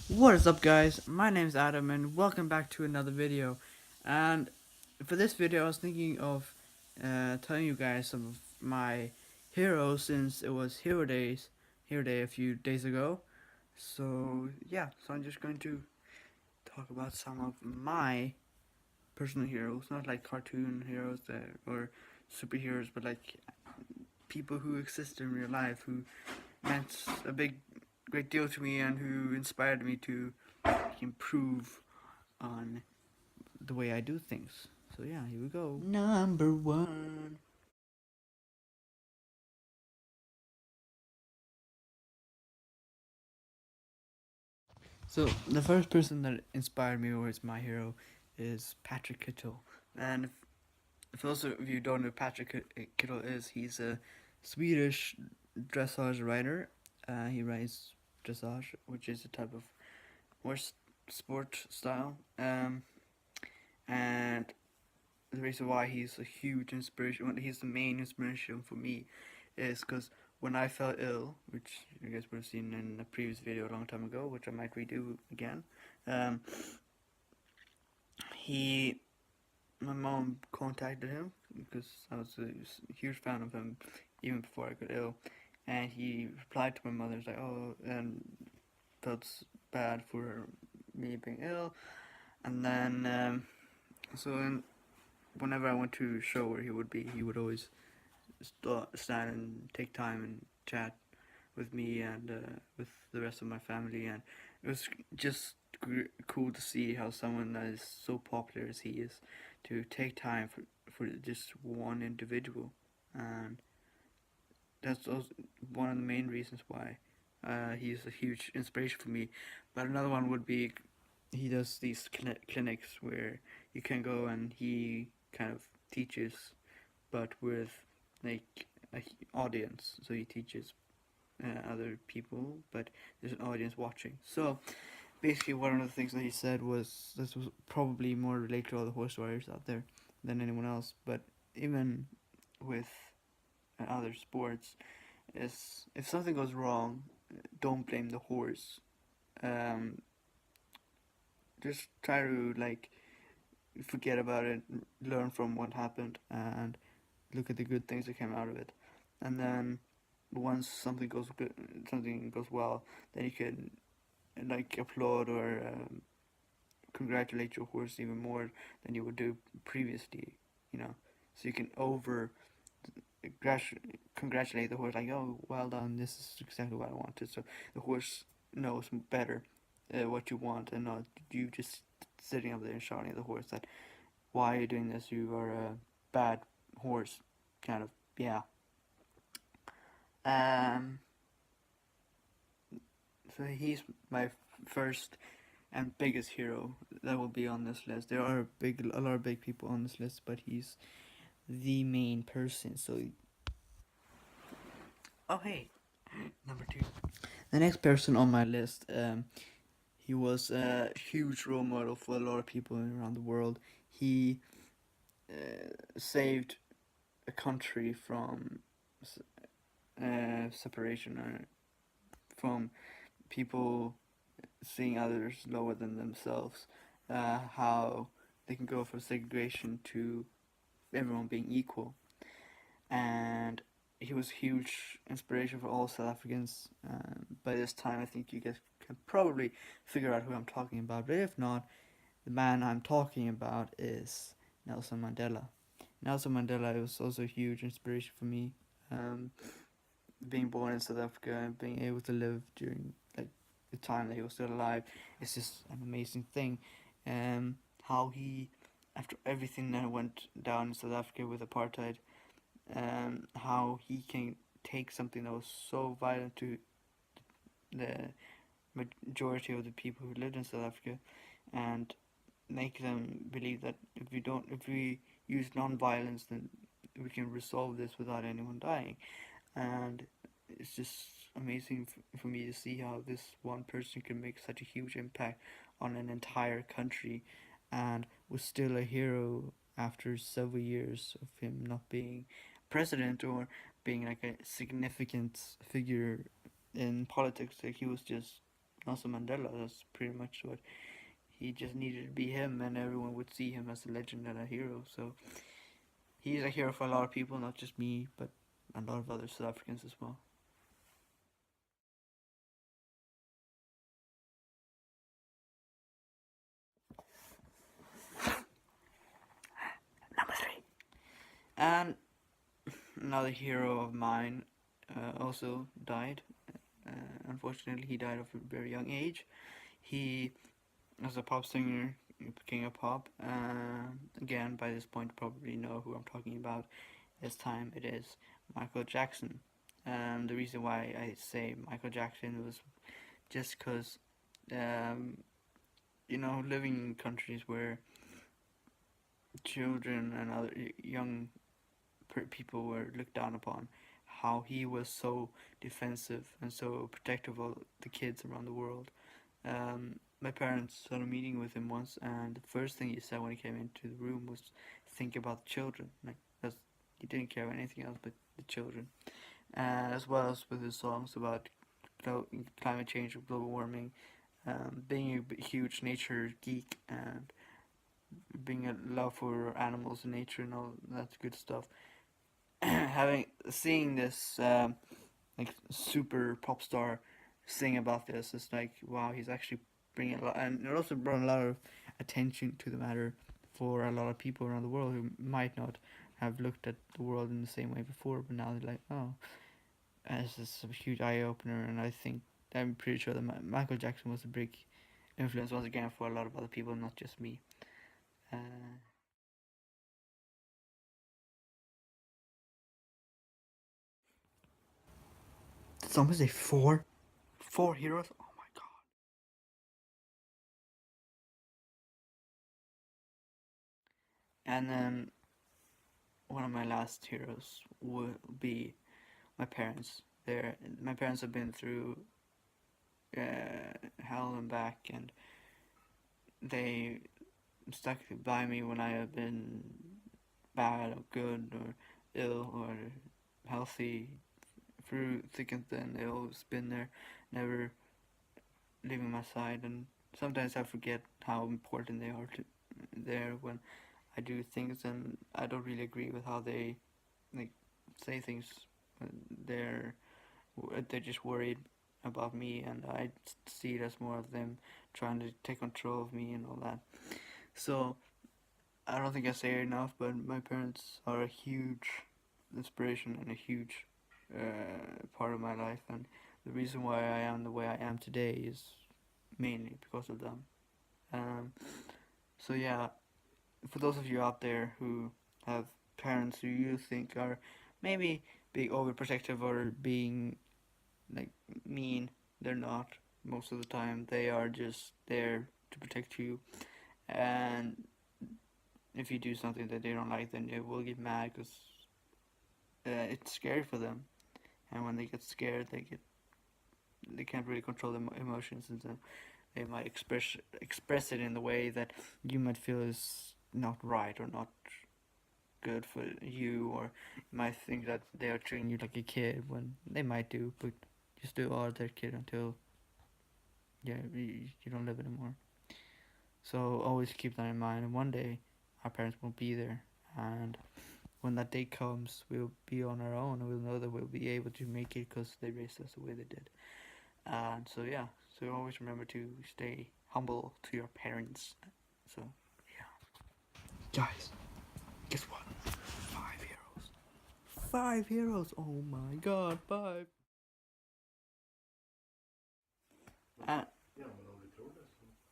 What is up, guys? My name is Adam and welcome back to another video. And for this video I was thinking of telling you guys some of my heroes, since it was Hero Day a few days ago. So yeah, so I'm just going to talk about some of my personal heroes, not like cartoon heroes or superheroes, but like people who exist in real life, who meant a great deal to me and who inspired me to improve on the way I do things. So yeah, here we go. Number one. So the first person that inspired me, or is my hero, is Patrick Kittle. And if those of you don't know who Patrick Kittle is, he's a Swedish dressage rider. He rides dressage, which is a type of horse sport style. And the reason why he's a huge inspiration, well, he's the main inspiration for me, is because when I fell ill, which you guys would have seen in a previous video a long time ago, which I might redo again, um, he, my mom contacted him because I was a huge fan of him even before I got ill, and he replied to my mother, was like, oh, and felt bad for me being ill, and then whenever I went to a show where he would be, he would always stand and take time and chat with me and with the rest of my family, and it was just cool to see how someone that is so popular as he is to take time for just one individual, and that's also one of the main reasons why he's a huge inspiration for me. But another one would be he does these clinics where you can go and he kind of teaches, but with like a audience. So he teaches other people, but there's an audience watching. So basically, one of the things that he said was this was probably more related to all the horse riders out there than anyone else. But even with other sports, is if something goes wrong, don't blame the horse. Um, just try to like forget about it, learn from what happened, and look at the good things that came out of it. And then once something goes good, something goes well, then you can like applaud or congratulate your horse even more than you would do previously. You know, so you can congratulate the horse, like, oh, well done, this is exactly what I wanted. So the horse knows better what you want, and not you just sitting up there and shouting at the horse that why are you doing this, you are a bad horse, kind of. Yeah. um so he's my first and biggest hero that will be on this list. There are a lot of big people on this list, but he's the main person. So, oh hey, number two. The next person on my list, he was a huge role model for a lot of people around the world. He saved a country from separation, or from people seeing others lower than themselves. How they can go from segregation to everyone being equal, and he was a huge inspiration for all South Africans. By this time, I think you guys can probably figure out who I'm talking about, but if not, the man I'm talking about is Nelson Mandela. Nelson Mandela was also a huge inspiration for me. Um, Being born in South Africa and being able to live during like the time that he was still alive is just an amazing thing. How he, after everything that went down in South Africa with apartheid, how he can take something that was so violent to the majority of the people who lived in South Africa and make them believe that if we use non-violence, then we can resolve this without anyone dying. And it's just amazing for me to see how this one person can make such a huge impact on an entire country, and was still a hero after several years of him not being president or being like a significant figure in politics. Like he was just Nelson Mandela. That's pretty much what he just needed to be him, and everyone would see him as a legend and a hero. So he's a hero for a lot of people, not just me, but a lot of other South Africans as well. Number three. And another hero of mine also died. Unfortunately, he died of a very young age. He was a pop singer, king of pop. Again, by this point, probably know who I'm talking about. This time it is Michael Jackson. The reason why I say Michael Jackson was just because, um, living in countries where children and other young people were looked down upon, how he was so defensive and so protective of the kids around the world. My parents had a meeting with him once, and the first thing he said when he came into the room was, "Think about the children." Like that's he didn't care about anything else but the children, and as well as with his songs about climate change, global warming, being a huge nature geek, and being a love for animals and nature and all that good stuff. Seeing this like super pop star sing about this, it's like wow, he's actually bringing a lot, and it also brought a lot of attention to the matter for a lot of people around the world who might not have looked at the world in the same way before, but now they're like, oh, this is a huge eye opener, and I'm pretty sure that Michael Jackson was a big influence once again for a lot of other people, not just me. Uh, did someone say four? Four heroes? Oh my god. And then one of my last heroes will be my parents. My parents have been through hell and back, and they stuck by me when I have been bad or good or ill or healthy, through thick and thin. They've always been there, never leaving my side. And sometimes I forget how important they are to there when I do things, and I don't really agree with how they like say things. They're they're just worried about me, and I see it as more of them trying to take control of me and all that. So I don't think I say it enough, but my parents are a huge inspiration and a huge part of my life, and the reason why I am the way I am today is mainly because of them. Um, so yeah, for those of you out there who have parents who you think are maybe being overprotective or being like mean, they're not. Most of the time, they are just there to protect you. And if you do something that they don't like, then they will get mad because it's scary for them. And when they get scared, they can't really control their emotions, and so they might express it in the way that you might feel is not right or not good for you, or you might think that they are treating you like a kid when they might do, but you still are their kid until you don't live anymore. So always keep that in mind. And one day, our parents won't be there, and when that day comes, we'll be on our own, and we'll know that we'll be able to make it because they raised us the way they did. And so yeah, so always remember to stay humble to your parents. So yeah, guys, guess what? 5 heroes. 5 heroes. Oh my God, five. And,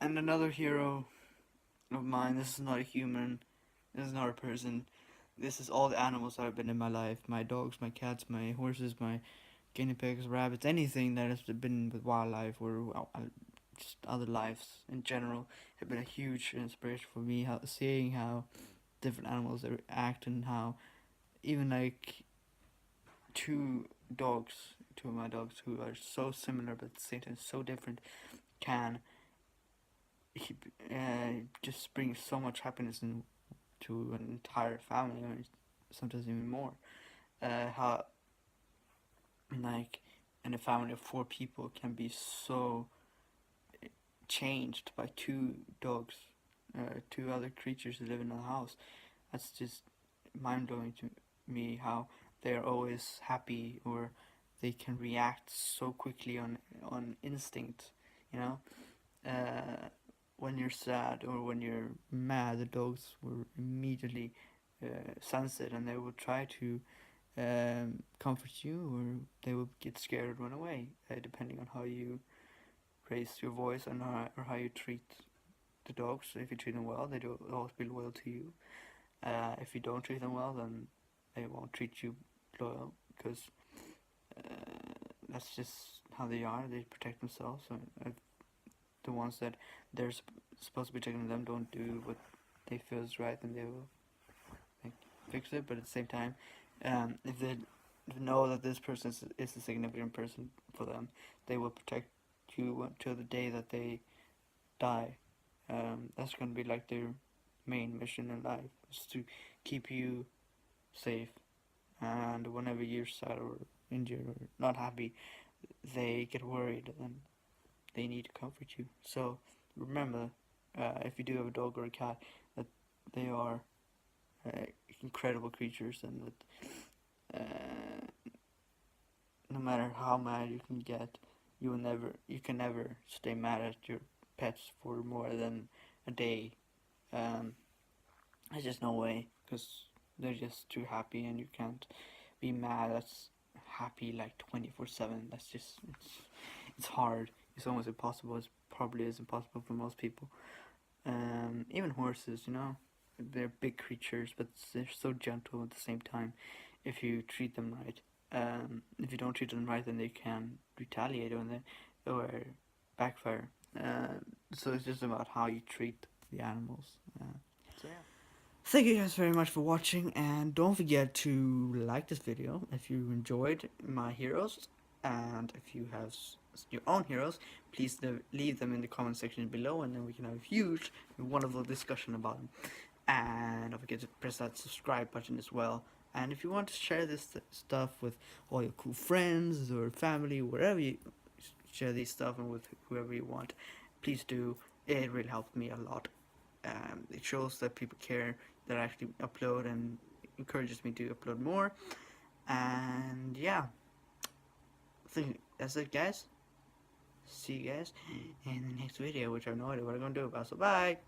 and another hero of mine. This is not a human. This is not a person. This is all the animals that have been in my life. My dogs, my cats, my horses, my guinea pigs, rabbits, anything that has been with wildlife or just other lives in general have been a huge inspiration for me. Seeing how different animals act, and how even like two dogs, two of my dogs who are so similar but at the same time so different, can just bring so much happiness to an entire family, or sometimes even more. How like in a family of 4 people can be so changed by two dogs, two other creatures who live in the house. That's just mind blowing to me how they're always happy, or they can react so quickly on instinct. You know, uh, when you're sad or when you're mad, the dogs will immediately sense it, and they will try to comfort you, or they will get scared and run away, depending on how you raise your voice and or how you treat the dogs. If you treat them well, they do always be loyal to you. If you don't treat them well, then they won't treat you loyal, because that's just how they are. They protect themselves. So if the ones that they're supposed to be protecting them don't do what they feel is right, then they will like fix it. But at the same time, if they know that this person is a significant person for them, they will protect you until the day that they die. That's gonna be like their main mission in life, is to keep you safe. And whenever you're sad or injured or not happy, they get worried and they need to comfort you. So remember, if you do have a dog or a cat, that they are uh, incredible creatures, and that no matter how mad you can get, you can never stay mad at your pets for more than a day. Um, there's just no way, because they're just too happy, and you can't be mad. That's happy like 24/7. That's just it's hard. It's almost impossible. It probably is impossible for most people. Even horses, you know, they're big creatures, but they're so gentle at the same time. If you treat them right, if you don't treat them right, then they can retaliate or backfire. So it's just about how you treat the animals. So yeah. Thank you guys very much for watching, and don't forget to like this video if you enjoyed my heroes, and if you have your own heroes, please leave them in the comment section below, and then we can have a huge, wonderful discussion about them. And don't forget to press that subscribe button as well. And if you want to share this stuff with all your cool friends or family, wherever you share these stuff, and with whoever you want, please do. It really helps me a lot. It shows that people care, that I actually upload, and encourages me to upload more. And yeah, I think that's it, guys. See you guys in the next video, which I have no idea what I'm gonna do about. So bye.